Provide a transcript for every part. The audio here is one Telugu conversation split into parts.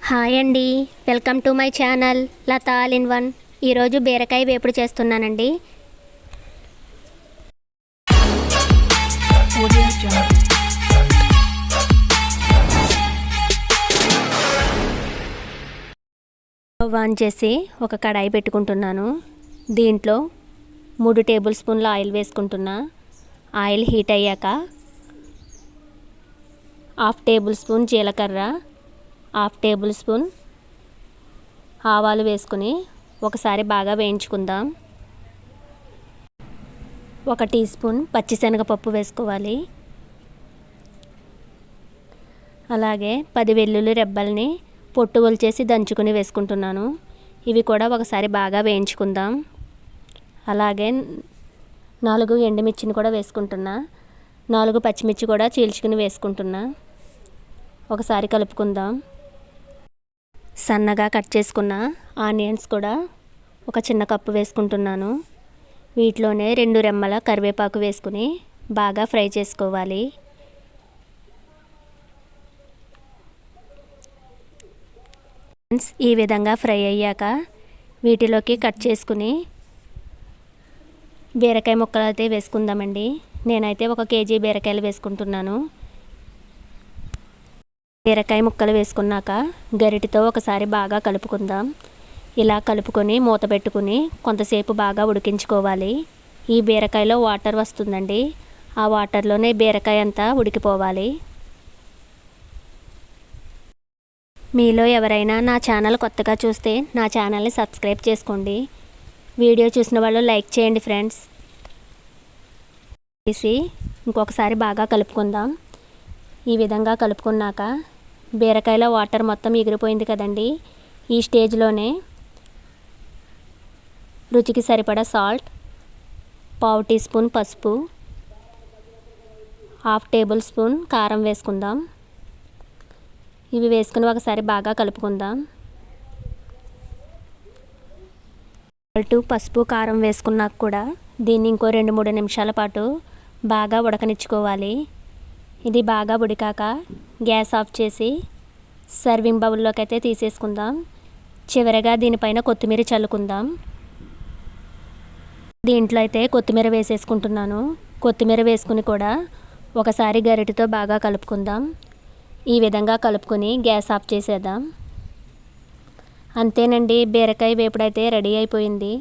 హాయ్ అండి, welcome to my channel Latha all in one. ఈరోజు బీరకాయ వేపుడు చేస్తున్నానండి. స్టవ్ ఆన్ చేసి ఒక కడాయి పెట్టుకుంటున్నాను. దీంట్లో 3 టేబుల్ స్పూన్ల ఆయిల్ వేసుకుంటున్నా. ఆయిల్ హీట్ అయ్యాక 1/2 టేబుల్ స్పూన్ జీలకర్ర, 1/2 టేబుల్ స్పూన్ ఆవాలు వేసుకుని ఒకసారి బాగా వేయించుకుందాం. 1 టీ స్పూన్ పచ్చిశనగపప్పు వేసుకోవాలి. అలాగే 10 వెల్లుల్లి రెబ్బల్ని పొట్టు ఒలిచేసి దంచుకుని వేసుకుంటున్నాను. ఇవి కూడా ఒకసారి బాగా వేయించుకుందాం. అలాగే 4 ఎండుమిర్చిని కూడా వేసుకుంటున్నా. 4 పచ్చిమిర్చి కూడా చీల్చుకుని వేసుకుంటున్నా. ఒకసారి కలుపుకుందాం. సన్నగా కట్ చేసుకున్న ఆనియన్స్ కూడా ఒక చిన్న కప్పు వేసుకుంటున్నాను. వీటిలోనే 2 రెమ్మల కరివేపాకు వేసుకుని బాగా ఫ్రై చేసుకోవాలి. ఈ విధంగా ఫ్రై అయ్యాక వీటిలోకి కట్ చేసుకుని బీరకాయ ముక్కలు అయితే వేసుకుందామండి. నేనైతే 1 కేజీ బీరకాయలు వేసుకుంటున్నాను. బీరకాయ ముక్కలు వేసుకున్నాక గరిటెతో ఒకసారి బాగా కలుపుకుందాం. ఇలా కలుపుకొని మూత పెట్టుకుని కొంతసేపు బాగా ఉడికించుకోవాలి. ఈ బీరకాయలో వాటర్ వస్తుందండి. ఆ వాటర్లోనే బీరకాయ అంతా ఉడికిపోవాలి. మీలో ఎవరైనా నా ఛానల్ కొత్తగా చూస్తే నా ఛానల్ని సబ్స్క్రైబ్ చేసుకోండి. వీడియో చూసిన వాళ్ళు లైక్ చేయండి ఫ్రెండ్స్. వేసి ఇంకొకసారి బాగా కలుపుకుందాం. ఈ విధంగా కలుపుకున్నాక బీరకాయలో వాటర్ మొత్తం ఎగిరిపోయింది కదండి. ఈ స్టేజ్లోనే రుచికి సరిపడా సాల్ట్, 1/2 టీ స్పూన్ పసుపు, 1/2 టేబుల్ స్పూన్ కారం వేసుకుందాం. ఇవి వేసుకుని ఒకసారి బాగా కలుపుకుందాం. పసుపు కారం వేసుకున్నాక కూడా దీన్ని ఇంకో 2-3 నిమిషాల పాటు బాగా ఉడకనిచ్చుకోవాలి. ఇది బాగా ఉడికాక గ్యాస్ ఆఫ్ చేసి సర్వింగ్ బౌల్లోకి అయితే తీసేసుకుందాం. చివరగా దీనిపైన కొత్తిమీర చల్లుకుందాం. దీంట్లో అయితే కొత్తిమీర వేసేసుకుంటున్నాను. కొత్తిమీర వేసుకుని కూడా ఒకసారి గరిటెతో బాగా కలుపుకుందాం. ఈ విధంగా కలుపుకొని గ్యాస్ ఆఫ్ చేసేద్దాం. అంతేనండి, బీరకాయ వేపుడైతే రెడీ అయిపోయింది.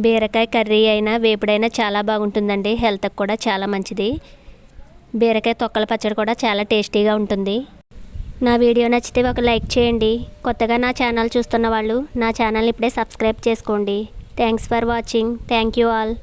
బీరకాయ కర్రీ అయినా వేపుడైనా చాలా బాగుంటుందండి. హెల్త్కి కూడా చాలా మంచిది. బీరకాయ తొక్కల పచ్చడి కూడా చాలా టేస్టీగా ఉంటుంది. నా వీడియో నచ్చితే ఒక లైక్ చేయండి. కొత్తగా నా ఛానల్ చూస్తున్న వాళ్ళు నా ఛానల్ని ఇప్పుడే సబ్స్క్రైబ్ చేసుకోండి. Thanks for watching. Thank you all.